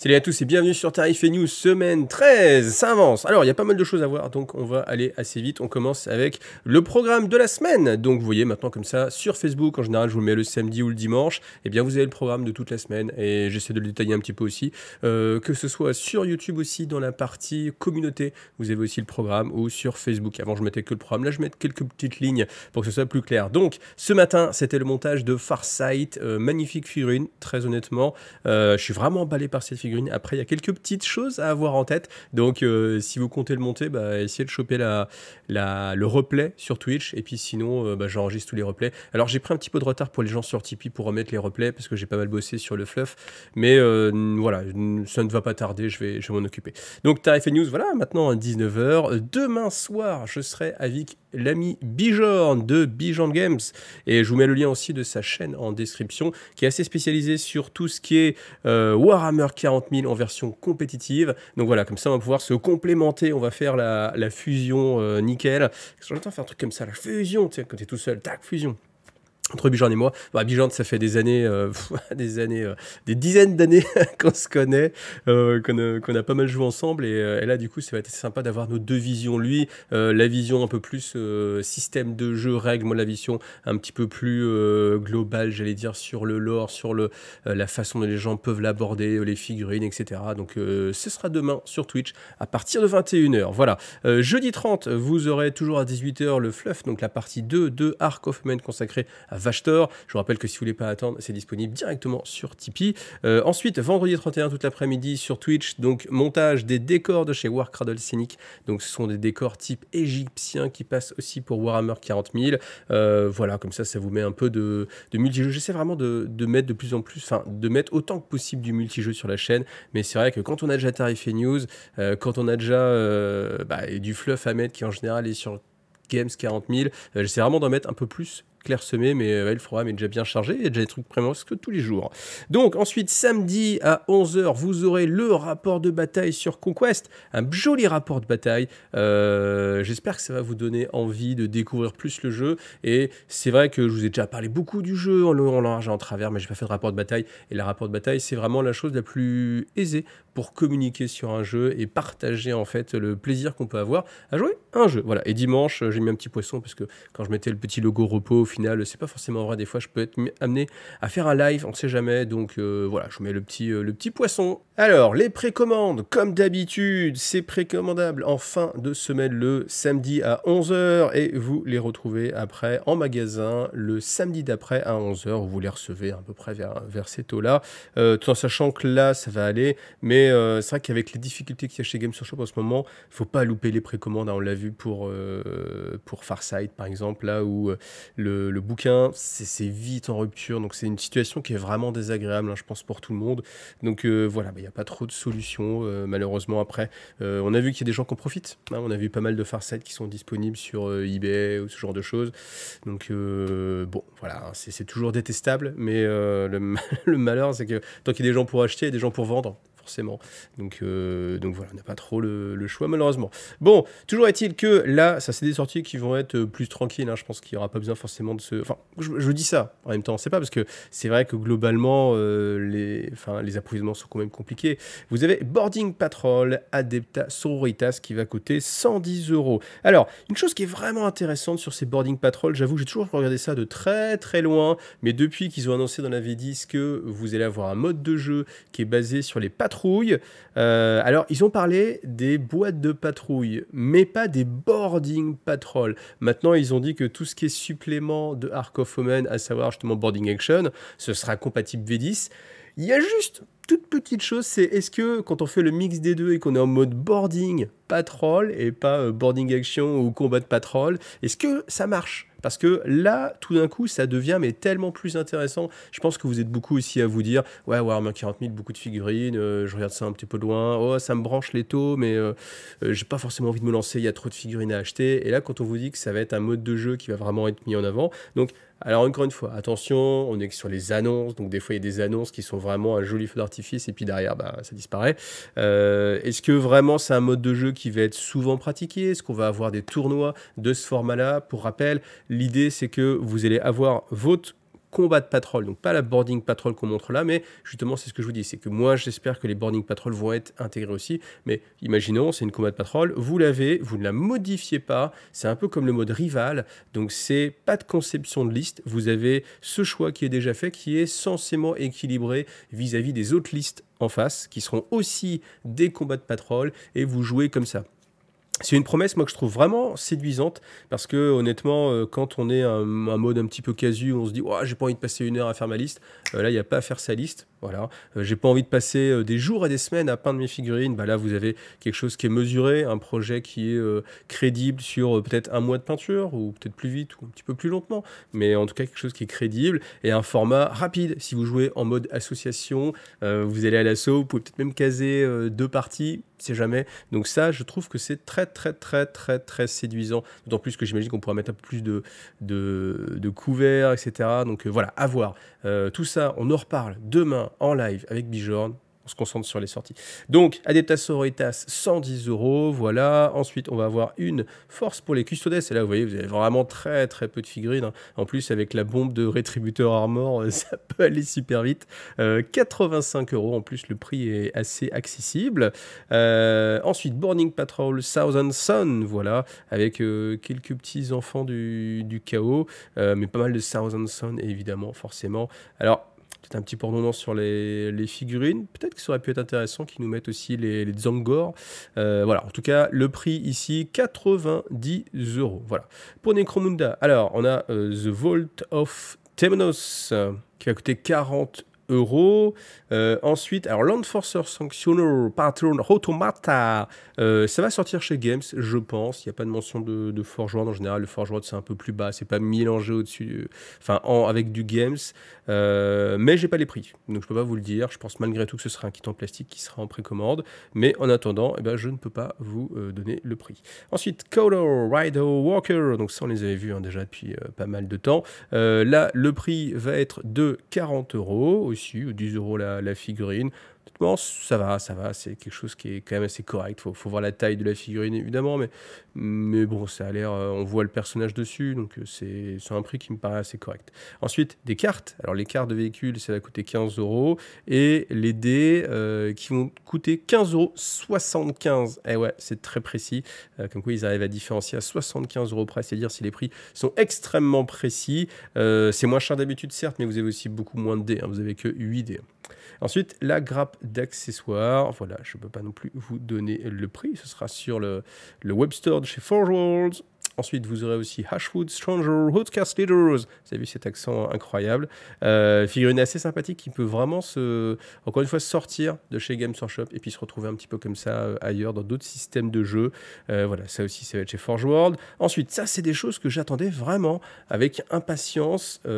Salut à tous et bienvenue sur Tarif et News, semaine 13, ça avance. Alors il y a pas mal de choses à voir, donc on va aller assez vite. On commence avec le programme de la semaine. Donc vous voyez maintenant comme ça, sur Facebook, en général je vous le mets le samedi ou le dimanche, et bien vous avez le programme de toute la semaine, et j'essaie de le détailler un petit peu aussi. Que ce soit sur YouTube aussi, dans la partie communauté, vous avez aussi le programme, ou sur Facebook. Avant je mettais que le programme, là je mets quelques petites lignes pour que ce soit plus clair. Donc ce matin, c'était le montage de Farsight, magnifique figurine, très honnêtement. Je suis vraiment emballé par cette figurine. Après, il y a quelques petites choses à avoir en tête. Donc, si vous comptez le monter, essayez de choper le replay sur Twitch. Et puis sinon, j'enregistre tous les replays. Alors, j'ai pris un petit peu de retard pour les gens sur Tipeee pour remettre les replays parce que j'ai pas mal bossé sur le fluff. Mais voilà, ça ne va pas tarder. Je vais m'en occuper. Donc, Tarif et News, voilà, maintenant à 19 h. Demain soir, je serai avec l'ami Bijorn de Bijorn Games. Et je vous mets le lien aussi de sa chaîne en description, qui est assez spécialisée sur tout ce qui est Warhammer 40 000 en version compétitive. Donc voilà, comme ça on va pouvoir se complémenter, on va faire la fusion nickel. J'entends faire un truc comme ça, la fusion, tu sais, quand t'es tout seul, tac, fusion. Entre Bijorn et moi, Bijorn, ça fait des années, des dizaines d'années qu'on se connaît, qu'on a pas mal joué ensemble, et là, du coup, ça va être sympa d'avoir nos deux visions. Lui, la vision un peu plus système de jeu, règles, moi, la vision un petit peu plus globale, j'allais dire, sur le lore, sur la façon dont les gens peuvent l'aborder, les figurines, etc. Donc, ce sera demain sur Twitch, à partir de 21 h. Voilà. Jeudi 30, vous aurez toujours à 18 h le fluff, donc la partie 2 de Ark of Men consacrée à Vashtor. Je vous rappelle que si vous voulez pas attendre, c'est disponible directement sur Tipeee. Ensuite, vendredi 31, toute l'après-midi sur Twitch, donc montage des décors de chez Warcradle Scenic. Donc ce sont des décors type égyptien qui passent aussi pour Warhammer 40 000. Voilà, comme ça vous met un peu de multijeu. J'essaie vraiment de mettre de plus en plus, enfin de mettre autant que possible du multijeu sur la chaîne. Mais c'est vrai que quand on a déjà Tarif et News, quand on a déjà du fluff à mettre qui en général est sur Games 40 000, j'essaie vraiment d'en mettre un peu plus clairsemé, mais le programme est déjà bien chargé, il y a déjà des trucs presque tous les jours. Donc ensuite, samedi à 11 h, vous aurez le rapport de bataille sur Conquest, un joli rapport de bataille. J'espère que ça va vous donner envie de découvrir plus le jeu, et c'est vrai que je vous ai déjà parlé beaucoup du jeu en long, en large et en travers, mais j'ai pas fait de rapport de bataille, et le rapport de bataille, c'est vraiment la chose la plus aisée pour communiquer sur un jeu et partager en fait le plaisir qu'on peut avoir à jouer à un jeu. Voilà. Et dimanche, j'ai mis un petit poisson parce que quand je mettais le petit logo repos, au final, c'est pas forcément vrai. Des fois, je peux être amené à faire un live, on ne sait jamais. Donc voilà, je vous mets le petit poisson. Alors, les précommandes, comme d'habitude, c'est précommandable en fin de semaine le samedi à 11 h, et vous les retrouvez après en magasin le samedi d'après à 11 h. Vous les recevez à peu près vers ces taux-là, tout en sachant que là, ça va aller. Mais c'est vrai qu'avec les difficultés qu'il y a chez Games Workshop en ce moment, il ne faut pas louper les précommandes. Hein, on l'a vu pour Farsight, par exemple, là où le bouquin, c'est vite en rupture. Donc c'est une situation qui est vraiment désagréable, hein, je pense, pour tout le monde. Donc voilà, il n'y a pas trop de solutions, malheureusement. Après, on a vu qu'il y a des gens qui en profitent. Hein, on a vu pas mal de Farsight qui sont disponibles sur eBay ou ce genre de choses. Donc bon, voilà, hein, c'est toujours détestable. Mais le malheur, c'est que tant qu'il y a des gens pour acheter, il y a des gens pour vendre. Forcément. Donc voilà, on n'a pas trop le choix, malheureusement. Bon, toujours est-il que là, ça c'est des sorties qui vont être plus tranquilles. Hein. Je pense qu'il n'y aura pas besoin forcément de se... Enfin, je dis ça en même temps, c'est pas parce que c'est vrai que globalement, les approvisionnements sont quand même compliqués. Vous avez Boarding Patrol Adepta Sororitas qui va coûter 110 €. Alors, une chose qui est vraiment intéressante sur ces Boarding Patrol, j'avoue, j'ai toujours regardé ça de très très loin, mais depuis qu'ils ont annoncé dans la V10 que vous allez avoir un mode de jeu qui est basé sur les patrouilles. Alors, ils ont parlé des boîtes de patrouille, mais pas des boarding patrol. Maintenant, ils ont dit que tout ce qui est supplément de Ark of Omen, à savoir justement boarding action, ce sera compatible V10. Il y a juste toute petite chose, c'est est-ce que quand on fait le mix des deux et qu'on est en mode boarding patrol et pas boarding action ou combat de patrol, est-ce que ça marche ? Parce que là, tout d'un coup, ça devient mais tellement plus intéressant. Je pense que vous êtes beaucoup aussi à vous dire « Ouais, Warhammer 40 000, beaucoup de figurines, je regarde ça un petit peu de loin, oh, ça me branche les taux, mais j'ai pas forcément envie de me lancer, il y a trop de figurines à acheter. » Et là, quand on vous dit que ça va être un mode de jeu qui va vraiment être mis en avant, donc alors encore une fois, attention, on est sur les annonces, donc des fois il y a des annonces qui sont vraiment un joli feu d'artifice et puis derrière ça disparaît. Est-ce que vraiment c'est un mode de jeu qui va être souvent pratiqué? Est-ce qu'on va avoir des tournois de ce format-là? Pour rappel, l'idée c'est que vous allez avoir votre Combat Patrol, donc pas la Boarding Patrol qu'on montre là, mais justement c'est ce que je vous dis, c'est que moi j'espère que les Boarding Patrol vont être intégrés aussi, mais imaginons, c'est une Combat Patrol, vous l'avez, vous ne la modifiez pas, c'est un peu comme le mode rival, donc c'est pas de conception de liste, vous avez ce choix qui est déjà fait, qui est censément équilibré vis-à-vis des autres listes en face, qui seront aussi des combats de patrol, et vous jouez comme ça. C'est une promesse, moi, que je trouve vraiment séduisante, parce que, honnêtement, quand on est un mode un petit peu casu, on se dit, oh, j'ai pas envie de passer 1 heure à faire ma liste, là, il n'y a pas à faire sa liste, voilà. J'ai pas envie de passer des jours et des semaines à peindre mes figurines, bah là, vous avez quelque chose qui est mesuré, un projet qui est crédible sur peut-être 1 mois de peinture, ou peut-être plus vite, ou un petit peu plus lentement, mais en tout cas, quelque chose qui est crédible, et un format rapide. Si vous jouez en mode association, vous allez à l'assaut, vous pouvez peut-être même caser 2 parties, c'est jamais. Donc ça, je trouve que c'est très séduisant. D'autant plus que j'imagine qu'on pourra mettre un peu plus de couverts, etc. Donc voilà, à voir. Tout ça, on en reparle demain en live avec Bijorn. On se concentre sur les sorties. Donc, Adeptas Sororitas, 110 €, voilà. Ensuite, on va avoir une force pour les custodes. Et là, vous voyez, vous avez vraiment très peu de figurines, hein. En plus, avec la bombe de Rétributeur Armor, ça peut aller super vite. 85 €. En plus, le prix est assez accessible. Ensuite, Burning Patrol, Thousand Sun, voilà, avec quelques petits enfants du chaos, mais pas mal de Thousand Sun, évidemment, forcément. Alors, peut-être un petit peu redondant sur les figurines. Peut-être que ça aurait pu être intéressant qu'ils nous mettent aussi les Zangor. Voilà, en tout cas, le prix ici, 90 €. Voilà. Pour Necromunda, alors, on a The Vault of Temenos, qui va coûter 40 €. Ensuite, alors Landforcer Sanctioner Pattern Automata, ça va sortir chez Games, je pense. Il n'y a pas de mention de Forge World. En général, le Forge World, c'est un peu plus bas. C'est pas mélangé au-dessus, avec du Games. Mais j'ai pas les prix, donc je peux pas vous le dire. Je pense malgré tout que ce sera un kit en plastique qui sera en précommande. Mais en attendant, eh ben, je ne peux pas vous donner le prix. Ensuite, Coder Rider Walker. Donc ça, on les avait vus déjà depuis pas mal de temps. Là, le prix va être de 40 € aussi, ou 10 € la figurine. Bon, ça va, c'est quelque chose qui est quand même assez correct. Faut voir la taille de la figurine, évidemment, mais bon, ça a l'air, on voit le personnage dessus, donc c'est un prix qui me paraît assez correct. Ensuite, des cartes. Alors, les cartes de véhicules, ça va coûter 15 €, et les dés qui vont coûter 15,75 €. Eh ouais, c'est très précis. Comme quoi, ils arrivent à différencier à 75 € près, c'est-à-dire si les prix sont extrêmement précis. C'est moins cher d'habitude, certes, mais vous avez aussi beaucoup moins de dés, hein. Vous avez que 8 dés. Ensuite, la grappe d'accessoires. Voilà, je ne peux pas non plus vous donner le prix. Ce sera sur le web store de chez Forge Worlds. Ensuite, vous aurez aussi Hashwood Stranger Hoodcast Leaders. Vous avez vu cet accent incroyable. Figurine assez sympathique qui peut vraiment encore une fois, sortir de chez Games Workshop et puis se retrouver un petit peu comme ça ailleurs dans d'autres systèmes de jeux. Voilà, ça aussi, ça va être chez Forge World. Ensuite, ça, c'est des choses que j'attendais vraiment avec impatience. Donc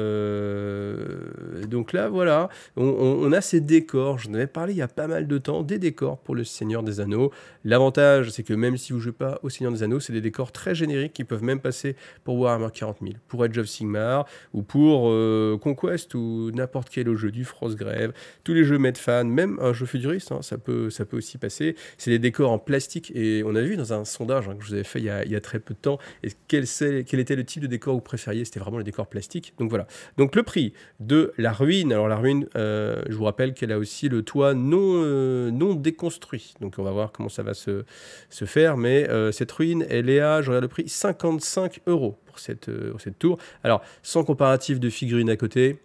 là, voilà, on a ces décors. J'en avais parlé il y a pas mal de temps, des décors pour le Seigneur des Anneaux. L'avantage, c'est que même si vous ne jouez pas au Seigneur des Anneaux, c'est des décors très génériques qui peuvent même passer pour Warhammer 40 000, pour Age of Sigmar, ou pour Conquest, ou n'importe quel autre jeu du Frostgrave, tous les jeux Medfan, même un jeu futuriste, hein, ça peut aussi passer. C'est des décors en plastique, et on a vu dans un sondage que je vous avais fait il y a très peu de temps, et quel était le type de décor que vous préfériez. C'était vraiment le décor plastique. Donc voilà. Donc le prix de la ruine, alors la ruine, je vous rappelle qu'elle a aussi le toit non déconstruit, donc on va voir comment ça va se faire, mais cette ruine, elle est à, je regarde le prix, 55 € pour cette tour. Alors, sans comparatif de figurines à côté.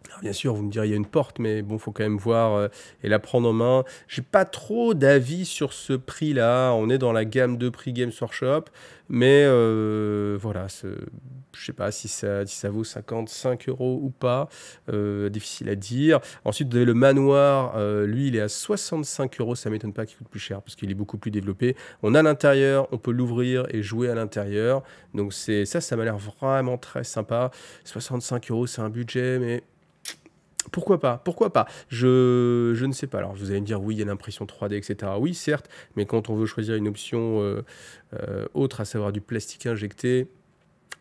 Alors, bien sûr, vous me direz, il y a une porte, mais bon, il faut quand même voir et la prendre en main. J'ai pas trop d'avis sur ce prix-là. On est dans la gamme de prix Games Workshop, mais voilà, je sais pas si ça vaut 55 € ou pas. Difficile à dire. Ensuite, vous avez le manoir. Lui, il est à 65 €. Ça m'étonne pas qu'il coûte plus cher parce qu'il est beaucoup plus développé. On a l'intérieur, on peut l'ouvrir et jouer à l'intérieur. Donc ça m'a l'air vraiment très sympa. 65 €, c'est un budget, mais pourquoi pas? Je ne sais pas. Alors, vous allez me dire, oui, il y a l'impression 3D, etc. Oui, certes, mais quand on veut choisir une option autre, à savoir du plastique injecté,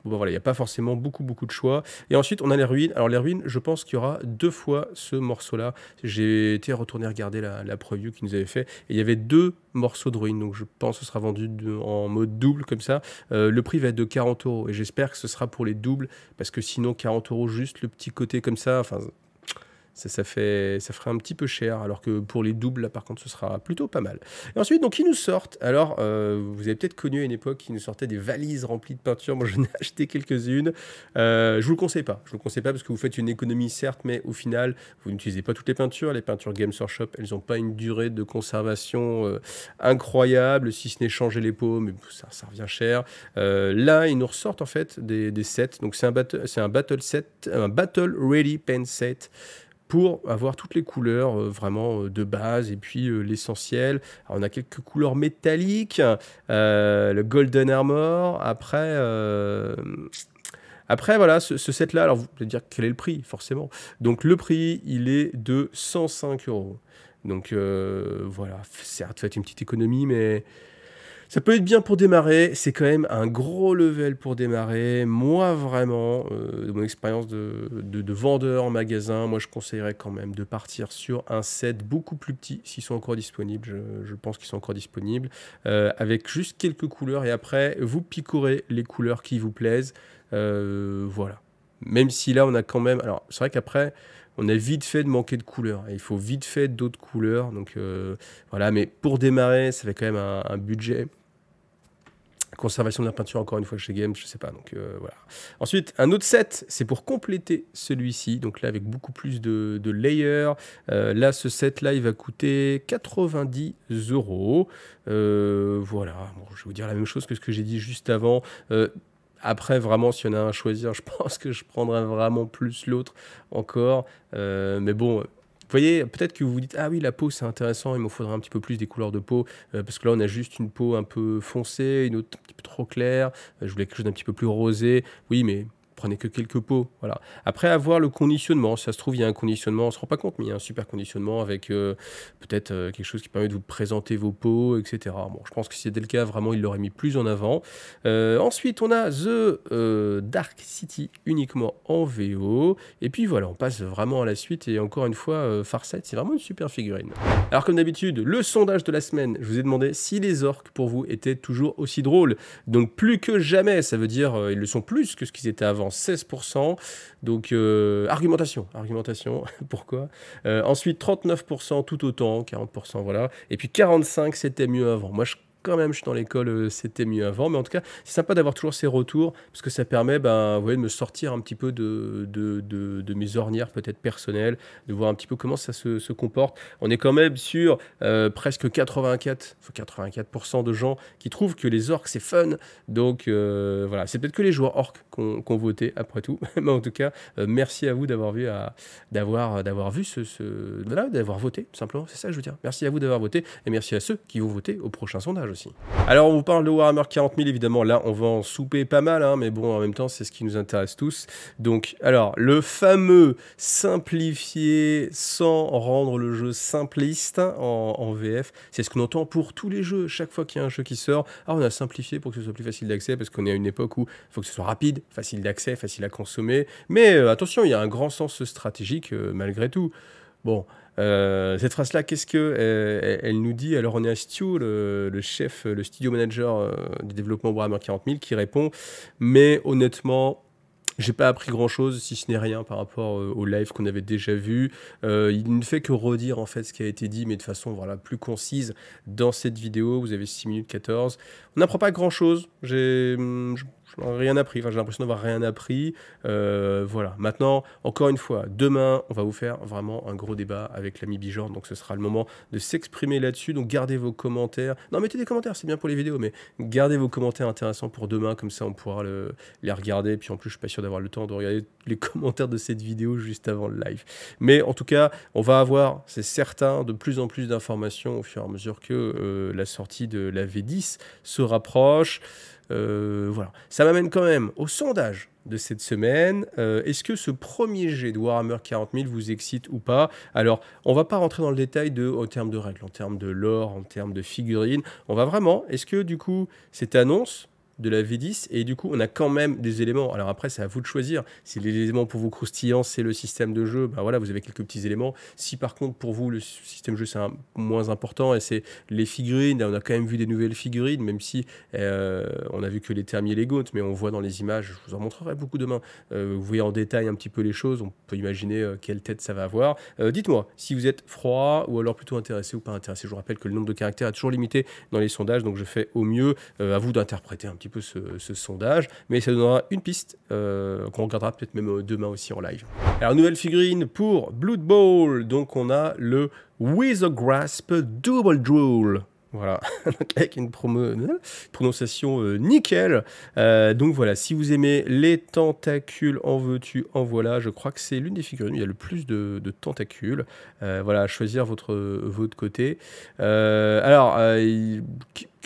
Bon, bah, voilà, il n'y a pas forcément beaucoup de choix. Et ensuite, on a les ruines. Alors, les ruines, je pense qu'il y aura 2 fois ce morceau-là. J'ai été retourner regarder la preview qu'ils nous avaient fait. Et il y avait 2 morceaux de ruines. Donc, je pense que ce sera vendu en mode double, comme ça. Le prix va être de 40 €. Et j'espère que ce sera pour les doubles. Parce que sinon, 40 € juste le petit côté comme ça. Enfin, ça ferait un petit peu cher, alors que pour les doubles, là, par contre, ce sera plutôt pas mal. Et ensuite, donc, ils nous sortent. Alors, vous avez peut-être connu à une époque qu'ils nous sortaient des valises remplies de peinture. Moi, j'en ai acheté quelques-unes. Je vous le conseille pas. Je vous le conseille pas parce que vous faites une économie, certes, mais au final, vous n'utilisez pas toutes les peintures. Les peintures Games Workshop, elles n'ont pas une durée de conservation incroyable, si ce n'est changer les pots, mais ça revient cher. Là, ils nous ressortent, en fait, des sets. Donc, c'est un battle set, un Battle Ready Paint Set, pour avoir toutes les couleurs vraiment de base et puis l'essentiel. Alors, on a quelques couleurs métalliques, le Golden Armor. Après voilà, ce set-là, alors vous allez dire quel est le prix, forcément. Donc le prix, il est de 105 €. Donc voilà, certes, faites une petite économie, mais ça peut être bien pour démarrer. C'est quand même un gros level pour démarrer. Moi, vraiment, de mon expérience de vendeur en magasin, moi, je conseillerais quand même de partir sur un set beaucoup plus petit, s'ils sont encore disponibles. Je pense qu'ils sont encore disponibles, avec juste quelques couleurs. Et après, vous picorez les couleurs qui vous plaisent. Voilà. Même si là, on a quand même... Alors, c'est vrai qu'après, on a vite fait de manquer de couleurs. Il faut vite fait d'autres couleurs. Donc, voilà. Mais pour démarrer, ça fait quand même un budget. Conservation de la peinture, encore une fois, chez Games, je sais pas. Donc, voilà. Ensuite, un autre set, c'est pour compléter celui-ci. Donc là, avec beaucoup plus de layers. Là, ce set-là, il va coûter 90 €. Voilà. Bon, je vais vous dire la même chose que ce que j'ai dit juste avant. Après, vraiment, s'il y en a un à choisir, je pense que je prendrais vraiment plus l'autre encore. Mais bon, vous voyez, peut-être que vous vous dites, ah oui, la peau, c'est intéressant, il me faudrait un petit peu plus des couleurs de peau, parce que là, on a juste une peau un peu foncée, une autre un petit peu trop claire, je voulais quelque chose d'un petit peu plus rosé. Oui, mais prenez que quelques peaux, voilà. Après, avoir le conditionnement, si ça se trouve, il y a un conditionnement, on se rend pas compte, mais il y a un super conditionnement avec peut-être quelque chose qui permet de vous présenter vos peaux, etc. Bon, je pense que si c'était le cas, vraiment, il l'aurait mis plus en avant. Ensuite, on a The Dark City, uniquement en VO. Et puis voilà, on passe vraiment à la suite. Et encore une fois, Farsight, c'est vraiment une super figurine. Alors, comme d'habitude, le sondage de la semaine, je vous ai demandé si les orques, pour vous, étaient toujours aussi drôles. Donc, plus que jamais, ça veut dire ils le sont plus que ce qu'ils étaient avant. 16%. Donc, argumentation. Pourquoi ensuite, 39%, tout autant. 40%, voilà. Et puis, 45%, c'était mieux avant. Moi, quand même, je suis dans l'école, c'était mieux avant. Mais en tout cas, c'est sympa d'avoir toujours ces retours, parce que ça permet vous voyez, de me sortir un petit peu de mes ornières peut-être personnelles, de voir un petit peu comment ça se comporte. On est quand même sur presque 84% de gens qui trouvent que les orques, c'est fun. Donc, voilà, c'est peut-être que les joueurs orques qui ont voté, après tout. Mais en tout cas, merci à vous d'avoir vu, d'avoir voté, tout simplement. C'est ça que je veux dire. Merci à vous d'avoir voté, et merci à ceux qui vont voter au prochain sondage aussi. Alors, on vous parle de Warhammer 40 000, évidemment. Là, on va en souper pas mal, hein, mais bon, en même temps, c'est ce qui nous intéresse tous. Donc, alors, le fameux simplifié sans rendre le jeu simpliste en VF, c'est ce qu'on entend pour tous les jeux. Chaque fois qu'il y a un jeu qui sort, on a simplifié pour que ce soit plus facile d'accès, parce qu'on est à une époque où il faut que ce soit rapide, facile d'accès, facile à consommer. Mais attention, il y a un grand sens stratégique malgré tout. Bon, cette phrase-là, qu'est-ce que elle nous dit? Alors, on est à Stu, le chef, le studio manager du développement Warhammer 40 000, qui répond « Mais honnêtement, j'ai pas appris grand-chose, si ce n'est rien par rapport au live qu'on avait déjà vu. Il ne fait que redire en fait ce qui a été dit, mais de façon voilà, plus concise dans cette vidéo. Vous avez 6 minutes 14. On n'apprend pas grand-chose. J'ai rien appris. Enfin, j'ai l'impression d'avoir rien appris. Voilà. Maintenant, encore une fois, demain, on va vous faire vraiment un gros débat avec l'ami Bijorn. Donc, ce sera le moment de s'exprimer là-dessus. Donc, gardez vos commentaires. Non, mettez des commentaires, c'est bien pour les vidéos, mais gardez vos commentaires intéressants pour demain. Comme ça, on pourra les regarder. Puis en plus, je suis pas sûr d'avoir le temps de regarder les commentaires de cette vidéo juste avant le live. Mais en tout cas, on va avoir, c'est certain, de plus en plus d'informations au fur et à mesure que la sortie de la V10 se rapproche. Voilà. Ça m'amène quand même au sondage de cette semaine. Est-ce que ce premier jet de Warhammer 40 000 vous excite ou pas? Alors, on va pas rentrer dans le détail en termes de règles, en termes de lore, en termes de figurines. On va vraiment, est-ce que du coup, cette annonce de la V10 et du coup on a quand même des éléments. Alors après c'est à vous de choisir. Si les éléments pour vous croustillants c'est le système de jeu, ben voilà, vous avez quelques petits éléments. Si par contre pour vous le système de jeu c'est moins important et c'est les figurines, on a quand même vu des nouvelles figurines, même si on a vu que les thermiers, les goats, mais on voit dans les images, je vous en montrerai beaucoup demain, vous voyez en détail un petit peu les choses, on peut imaginer quelle tête ça va avoir. Dites-moi si vous êtes froid ou alors plutôt intéressé ou pas intéressé. Je vous rappelle que le nombre de caractères est toujours limité dans les sondages, donc je fais au mieux. À vous d'interpréter un petit peu ce sondage, mais ça donnera une piste qu'on regardera peut-être même demain aussi en live. Alors nouvelle figurine pour Blood Bowl, donc on a le Wither Grasp Double Drool. Voilà, avec une prononciation nickel. Donc voilà, si vous aimez les tentacules, en veux-tu, en voilà. Je crois que c'est l'une des figurines où il y a le plus de tentacules. Voilà, à choisir votre côté. Que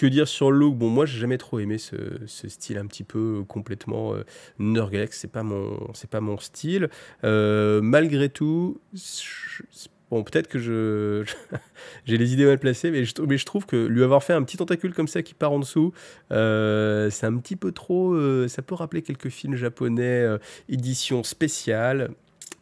dire sur le look? Bon, moi, j'ai jamais trop aimé ce style un petit peu complètement Nurglex. C'est pas mon style. Malgré tout, bon, peut-être que j'ai les idées mal placées, mais je trouve que lui avoir fait un petit tentacule comme ça qui part en dessous, c'est un petit peu trop... ça peut rappeler quelques films japonais, édition spéciale.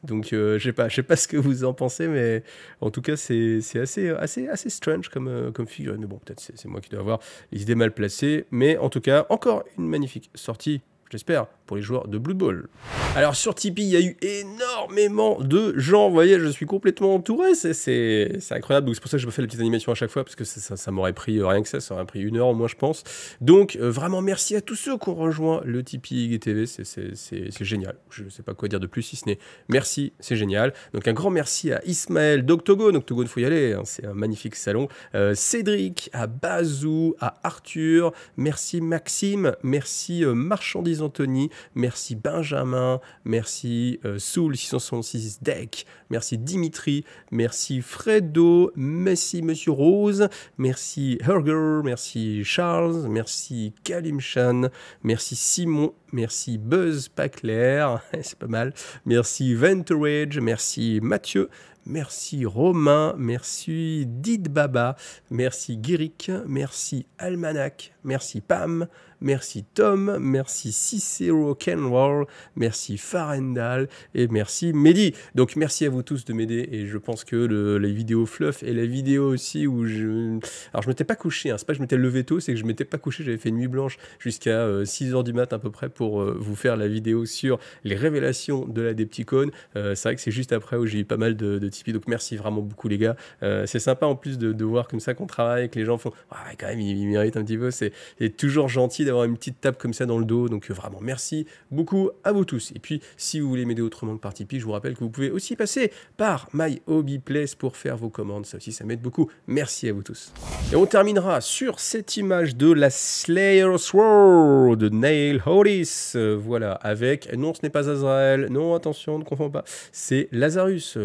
Donc, je sais pas ce que vous en pensez, mais en tout cas, c'est assez strange comme figurine. Mais bon, peut-être c'est moi qui dois avoir les idées mal placées. Mais en tout cas, encore une magnifique sortie, j'espère, pour les joueurs de Blood Bowl. Alors sur Tipeee, il y a eu énormément de gens, vous voyez, je suis complètement entouré, c'est incroyable, donc c'est pour ça que je me fais la petite animation à chaque fois, parce que ça m'aurait pris, rien que ça aurait pris 1 heure au moins je pense. Donc vraiment merci à tous ceux qui ont rejoint le Tipeee IGTV, c'est génial, je ne sais pas quoi dire de plus si ce n'est merci, c'est génial. Donc un grand merci à Ismaël d'Octogone, faut y aller, hein, c'est un magnifique salon, Cédric, à Bazou, à Arthur, merci Maxime, merci Marchandise Anthony, merci Benjamin, merci Soul666 Deck, merci Dimitri, merci Fredo, merci Monsieur Rose, merci Herger, merci Charles, merci Kalimchan, merci Simon, merci Buzz Paclair, c'est pas mal, merci Venturage, merci Mathieu, merci Romain, merci Did Baba, merci Guéric, merci Almanac, merci Pam, merci Tom, merci Cicero Kenwall, merci Farendal et merci Mehdi. Donc merci à vous tous de m'aider et je pense que les vidéos fluff et la vidéo aussi où alors je m'étais pas couché, hein, c'est pas que je m'étais levé tôt, c'est que je m'étais pas couché, j'avais fait nuit blanche jusqu'à 6h du mat à peu près pour vous faire la vidéo sur les révélations de la Depticon. C'est vrai que c'est juste après où j'ai eu pas mal de Tipeee, donc merci vraiment beaucoup les gars. C'est sympa en plus de voir comme ça qu'on travaille, que les gens font ouais, quand même ils méritent un petit peu, c'est toujours gentil d'avoir une petite tape comme ça dans le dos, donc vraiment merci beaucoup à vous tous. Et puis si vous voulez m'aider autrement que par Tipeee, je vous rappelle que vous pouvez aussi passer par My Hobby Place pour faire vos commandes, ça aussi ça m'aide beaucoup, merci à vous tous. Et on terminera sur cette image de la Slayer Sword de Neil Hodis, voilà, avec, non ce n'est pas Azrael, non attention ne confond pas, c'est Lazarus,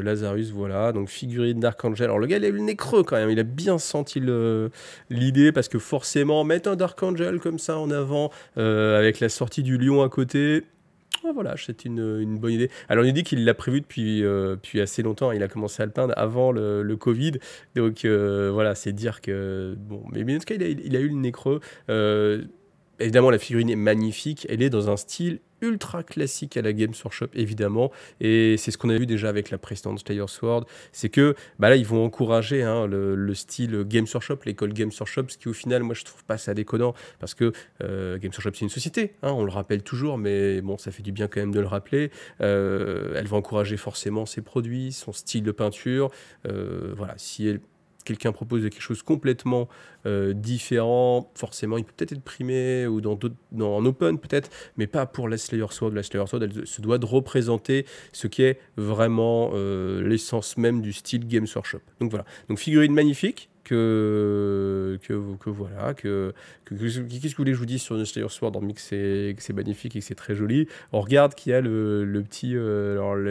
voilà, donc figurine Dark Angel. Alors le gars il a eu le nez creux quand même, il a bien senti l'idée, parce que forcément mettre un Dark Angel comme ça en avant, avec la sortie du lion à côté, voilà, c'est une bonne idée. Alors, il dit qu'il l'a prévu depuis assez longtemps. Il a commencé à le peindre avant le Covid. Donc, voilà, c'est dire que... Bon, mais en tout cas, il a eu le nez creux. Évidemment, la figurine est magnifique. Elle est dans un style ultra classique à la Games Workshop, évidemment. Et c'est ce qu'on a vu déjà avec la précédente Slayer Sword. C'est que bah là, ils vont encourager hein, le style Games Workshop, l'école Games Workshop, ce qui au final, moi, je trouve pas ça déconnant. Parce que Games Workshop, c'est une société. Hein, on le rappelle toujours, mais bon, ça fait du bien quand même de le rappeler. Elle va encourager forcément ses produits, son style de peinture. Voilà, si quelqu'un propose quelque chose complètement différent, forcément il peut peut-être être primé ou en open peut-être, mais pas pour la Slayer Sword. La Slayer Sword, elle se doit de représenter ce qui est vraiment l'essence même du style Games Workshop. Donc voilà, donc figurine magnifique. Qu'est-ce que vous voulez que je vous dise sur une Slayer Sword, hormis que c'est magnifique et que c'est très joli. On regarde qu'il y a le petit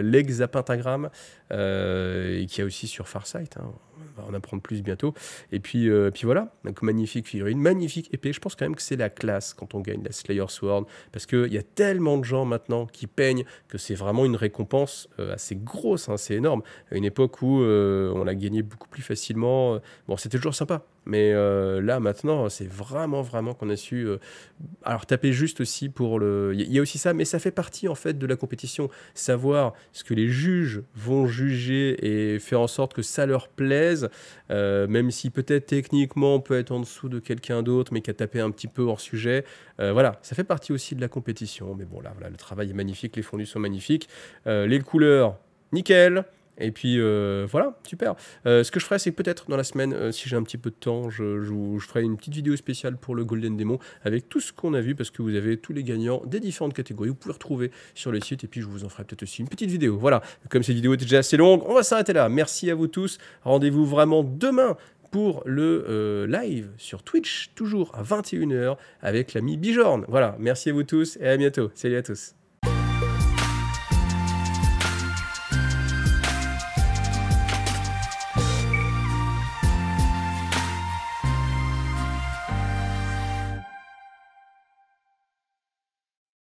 legs à pentagramme et qu'il y a aussi sur Farsight, hein. On va en apprendre plus bientôt. Et puis voilà, donc magnifique figurine, magnifique épée. Je pense quand même que c'est la classe quand on gagne la Slayer Sword, parce qu'il y a tellement de gens maintenant qui peignent que c'est vraiment une récompense assez grosse, hein, c'est énorme. À une époque où on l'a gagné beaucoup plus facilement. Bon, c'était toujours sympa. Mais là, maintenant, c'est vraiment, vraiment qu'on a su... alors, taper juste aussi pour le... Il y a aussi ça, mais ça fait partie, en fait, de la compétition. Savoir ce que les juges vont juger et faire en sorte que ça leur plaise, même si peut-être techniquement on peut être en dessous de quelqu'un d'autre, mais qui a tapé un petit peu hors sujet. Voilà, ça fait partie aussi de la compétition. Mais bon, là, voilà, le travail est magnifique, les fondus sont magnifiques. Les couleurs, nickel. Et puis voilà, super. Ce que je ferai, c'est peut-être dans la semaine, si j'ai un petit peu de temps, je ferai une petite vidéo spéciale pour le Golden Démon avec tout ce qu'on a vu, parce que vous avez tous les gagnants des différentes catégories. Vous pouvez retrouver sur le site, et puis je vous en ferai peut-être aussi une petite vidéo. Voilà, comme cette vidéo était déjà assez longue, on va s'arrêter là. Merci à vous tous. Rendez-vous vraiment demain pour le live sur Twitch, toujours à 21 h avec l'ami Bijorn. Voilà, merci à vous tous et à bientôt. Salut à tous.